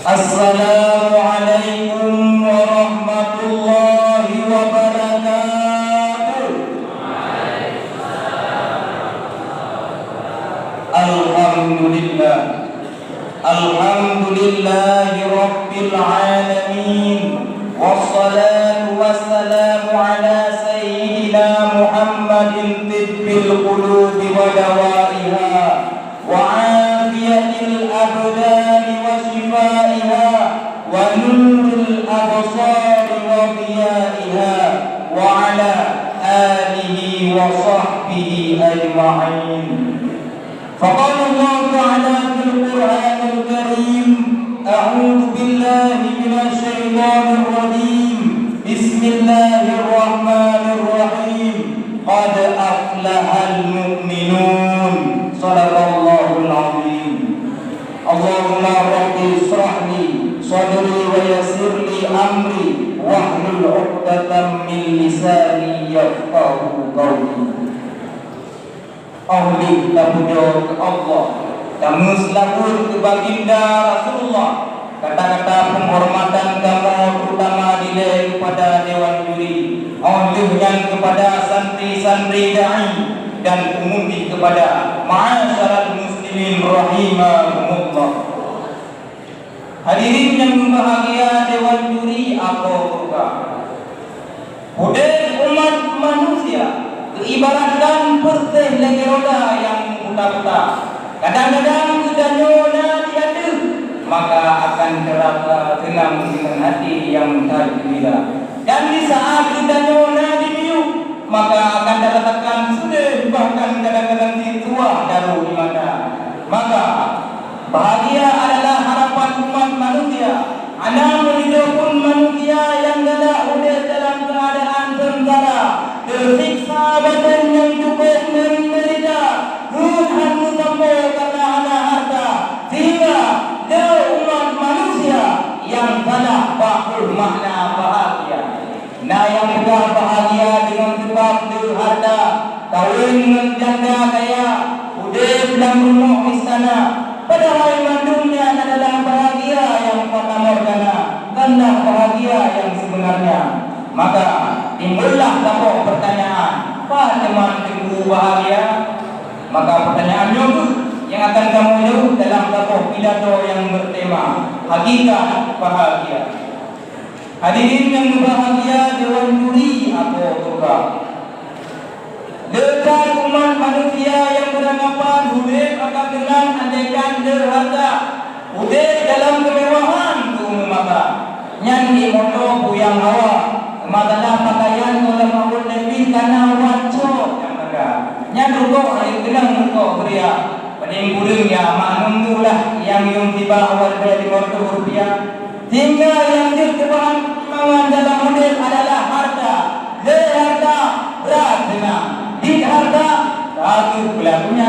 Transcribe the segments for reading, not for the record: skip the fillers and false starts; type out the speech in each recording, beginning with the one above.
Assalamualaikum warahmatullahi wabarakatuh. Alhamdulillah. Alhamdulillahi rabbil alamin. Wassalatu wassalamu ala sayyidina Muhammadin tibbil qulubi wa dawaiha wa afiyatil abdani wa shifaiha wa nuril absari wa diyaiha wa ala alihi wa sahbihi ajma'in. Faqala Allah ta'ala fil Qur'anil Karim, a'udzu billahi minasy syaithanir rajim. Bismillahirrahmanirrahim. Qad aflahal mu'minun. Shadaqallahul azim. Allahumma rabbi ishrah li sadri wa yassir li amri wahlul 'uqdatam min lisani yafqahu qawli. Ahli labunya ke Allah dan muslahur ke baginda Rasulullah. Kata-kata penghormatan kamu terutama dilai kepada Dewan Juri, olehnya kepada santri-santri da'i, dan umumi kepada ma'asyarat muslimin rahimahumullah. Hadirin yang berbahagia, Dewan Juri apa juga Hudai umat manusia ibaratkan perteh lagi roda yang putar-putar. Kadang-kadang sudah nyonya tiada, maka akan terasa tenang dengan hati yang tergembira. Dan di saat sudah nyonya dimiuk, maka akan dikatakan sudah, bahkan kadang-kadang tua daru di mata. Maka bahagia adalah harapan umat manusia. Ana menghidupkan manusia yang galak udah dalam keadaan sengsara, tersiksa badan yang cukup menderita, Tuhan musamma karena ana harta, sehingga dia umat manusia yang salah bahul makna bahagia. Nah, yang bukan bahagia dengan sebab dia harta, kawin dengan janda kaya, udah dalam rumah istana, padahal mandungnya adalah bahagia yang fatamorgana, karena bahagia yang sebenarnya. Maka timbullah satu pertanyaan, apa teman tunggu bahagia? Maka pertanyaannya itu yang akan kamu jawab dalam satu pidato yang bertema hakikat bahagia. Hadirin yang berbahagia, Dewan Juri apa juga dekat umat manusia yang beranggapan hudib akan dengan andaikan derhata, hudib dalam kemewahan tu maka nyanyi moto buyang hawa madalah pakaian oleh mahmud Nabi karena wajah yang ada nyadukok yang genang untuk beria paling burung ya maklum itulah yang tiba awal dari ₹50 hingga yang dirkebahan imangan dalam hudib adalah harta. Harta berat dengan di harta satu pelakunya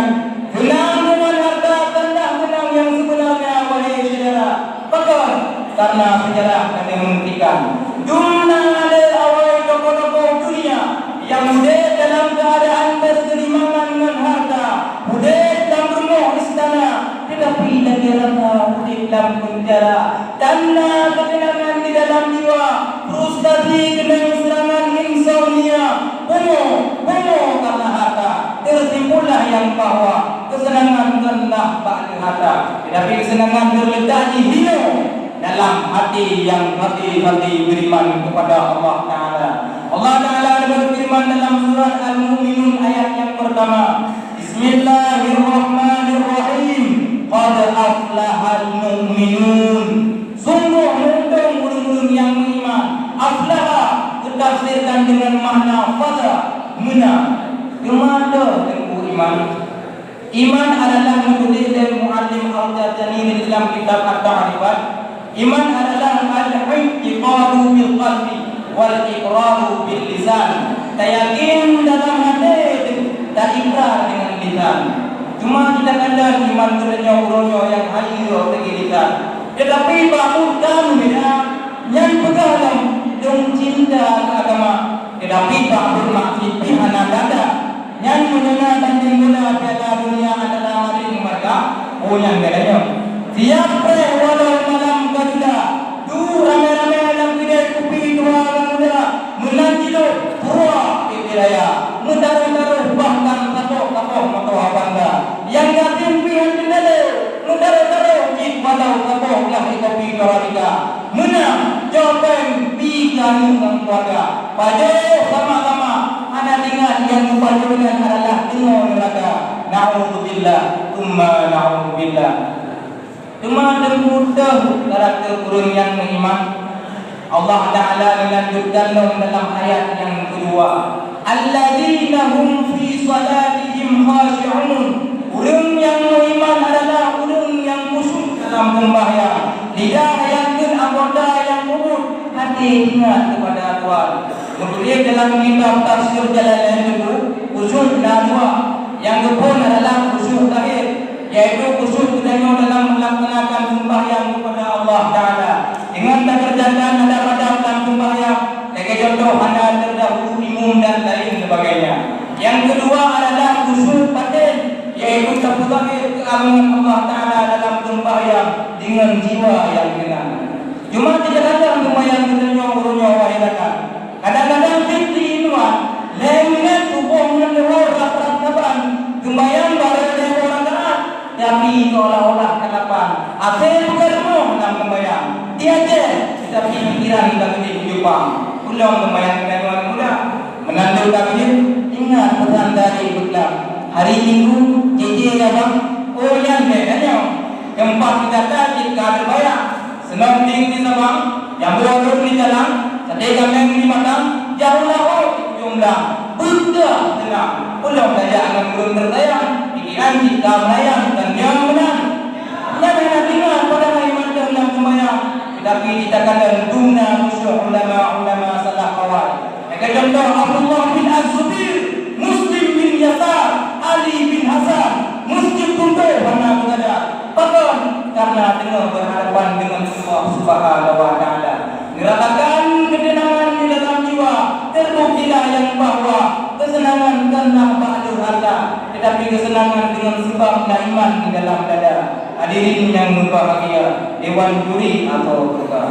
genang dengan harta tanda genang yang sebenarnya wahai saudara. Bahkan karena sejarah akan membuktikan dunia awal tokoh-tokoh dunia yang muda dalam keadaan berselimangan dengan harta, muda dalam rumah istana, tetapi lagi rasa muda dalam penjara, tanda ketenangan di dalam jiwa, frustasi dengan serangan insomnia, penuh karena harta. Tersimpullah yang bahwa kesenangan adalah pada harta, tetapi kesenangan terletak di hina dalam hati yang hati beriman kepada Allah Ta'ala. Allah Ta'ala berfirman dalam surat Al-Mu'minun ayat yang pertama, Bismillahirrahmanirrahim. Qad aflahal mu'minun. Sungguh untung orang-orang yang beriman. Aflaha ditafsirkan dengan makna fadha, menang. Kemana tengku iman? Iman adalah menulis dan mu'allim al-Jatani dalam kitab At-Ta'rifat. Iman adalah al-i'tiqadu bil qalbi wal iqraru bil lisan. Yakin dalam hati dan ikrar dengan lisan. Cuma kita kadang iman kerja uronyo yang hayo dengan lisan. Tetapi bahu dan beda yang pegang dong cinta agama. Tetapi bahu maksud pihana dada yang mendengar dan dimula piala dunia adalah hari mereka. Oh yang bedanya. Siapa walau malam Rabbika menang jawapan bigani dengan keluarga pada sama-sama anak dengar yang kepaduan adalah dengar neraka. Na'udzubillah thumma na'udzubillah. Cuma mudah karakter kurun yang beriman. Allah Ta'ala melanjutkan dalam ayat yang kedua, alladzina hum fi salatihim khashi'un. Orang yang beriman adalah orang yang khusyuk dalam sembahyang. Lidah yakin, anggota yang lembut, hati ingat kepada Tuhan. Kemudian dalam kitab tafsir Jalalain itu khusyuk ada dua. Yang kedua adalah khusyuk lahir, yaitu khusyuk kita dalam melaksanakan sembahyang kepada Allah Ta'ala dengan tak kerjakan ada dalam sembahyang. Sebagai contoh, anda terdahulu imum dan lain sebagainya. Yang kedua adalah khusyuk batin, yaitu terputih keagungan Allah Ta'ala dalam sembahyang dengan jiwa yang tenang. Cuma tidak ada sembahyang kita nyawa wahirakan. Kadang-kadang fitri inuan lainnya tubuh menelur rata-rata sembahyang baru dari orang taat, tapi seolah-olah kelapan akhir bergerak dalam sembahyang tiada, tetapi pikiran kita menjadi jupang ulang sembahyang dengan mudah menandu kami. Ingat pesan dari Islam hari Minggu JJ abang oh yang bedanya tempat kita tadi kada bayar senang di Sabang yang berurut di jalan sedih kami di matang jauhlah oh jumlah benda senang ulang daya akan belum tertayang pikiran kita melayang dan yang menang jangan ingat pada iman dalam sembahyang, tetapi kita katakan dumna musyuk ulama salah awal. Contoh Abdullah bin Az-Zubair, Muslim bin Yasar, Ali bin Hasan, Muslim Tuntur mana berada. Bahkan karena dengar berhadapan dengan Allah Subhanahu wa Ta'ala, merasakan ketenangan di dalam jiwa, terbuktilah yang bahwa kesenangan karena ba'dul harta, tetapi kesenangan dengan sebab iman di dalam dada. Hadirin yang berbahagia, dewan juri atau tukar.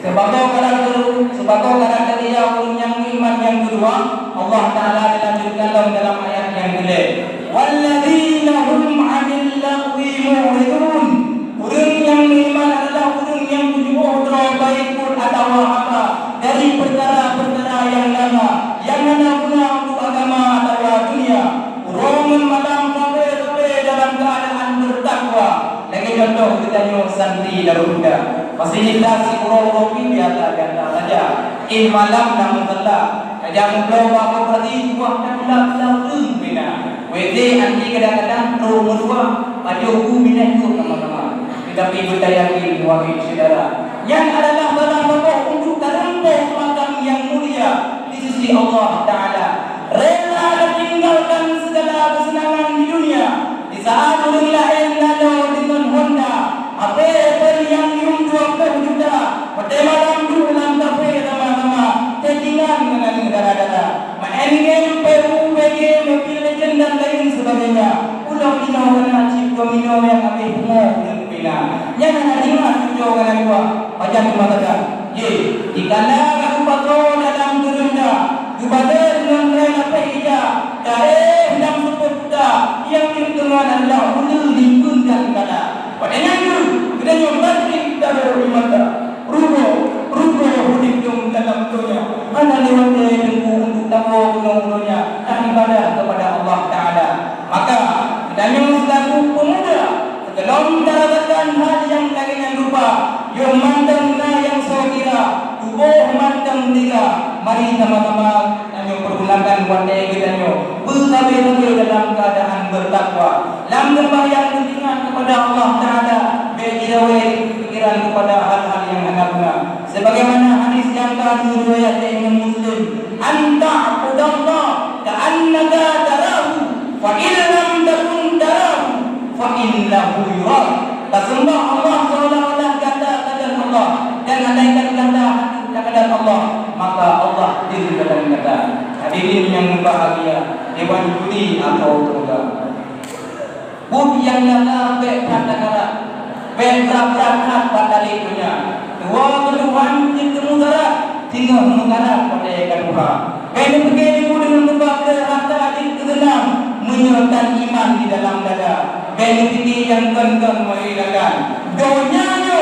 Sebagai karakter dia orang yang iman yang kedua, Allah Ta'ala dilanjutkan dalam ayat yang kedua. Walladzina hum 'anil lagwi mu'ridun. Orang yang iman adalah orang yang berjuang terbaik pun atau apa dari perkara-perkara yang lama yang mana guna untuk agama atau dunia. Orang malam sampai dalam keadaan bertakwa. Lagi contoh kita nyo santri daruda. Fasilitas urologi biasa ganda saja. Malam namun telah. Jangan belum apa berarti buah dan belum bina. WD anti kadang-kadang pro dua pada hukum bina itu teman-teman. Tetapi budaya ini wahai saudara, yang adalah barang pokok untuk terempuh makam yang mulia di sisi Allah Ta'ala. Rela tinggalkan segala kesenangan di dunia. Di saat orang lain lalu dengan Honda, apa yang dium 20 juta, pada malam dulu dalam kafe sama-sama, chattingan dengan negara-negara, main game Peru, PG, Mobile Legend dan lain sebagainya. Ulang dino kena chip domino yang api bunga dan bina. Yang nak ingat tujuh kena dua, macam cuma saja. Dikala aku patro dalam gerunda, kepada dengan rela peja, dari dalam sepeda yang dengan adalah ulu dipunkan kala. Padanya itu kita nyoba dari mata. Rugo hidup dalam dunia. Mana lewat dengku untuk tahu gunung-gunungnya tak ibadah kepada Allah Ta'ala. Maka kita selaku pemuda dalam mendapatkan hal yang lainnya lupa yang mandang yang sokira tubuh mandang tiga. Mari sama-sama kami pergunakan wadai kita berlebih-lebih dalam keadaan bertakwa. Dalam sembahyang ingat kepada Allah Ta'ala, berjauh pikiran kepada hal-hal yang agama. Sebagaimana hadis yang kami riwayatkan Imam Muslim, anta abdallah ka'annaka tarahu wa illam takun tarahu fa innahu yurak. Bersembah Allah seolah-olah kata-kata Allah dan andaikan kata Allah, maka Allah diri dalam kata. Hadirin yang berbahagia, dewan juri atau tunggal. Bud yang nyata baik kata-kata, baik berangkat pada punya. Dua keluhan tinggal mudarat, tinggal mudarat pada ikan Tuhan. Baik begini dengan membakar harta di kegenam, menyertakan iman di dalam dada. Baik fikir yang genggam menghilangkan. Donyanya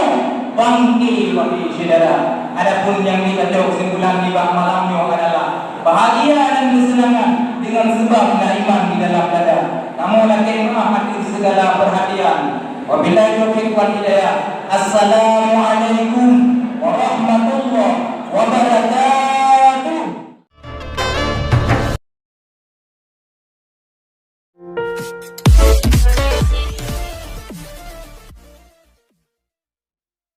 mangkil wahai saudara. Adapun yang dikatakan kesimpulan di bab malamnya adalah bahagia dan kesenangan dengan sebab iman di dalam dada. Namun lagi maaf hati segala perhatian. Wabillahi taufiq wal hidayah. Assalamualaikum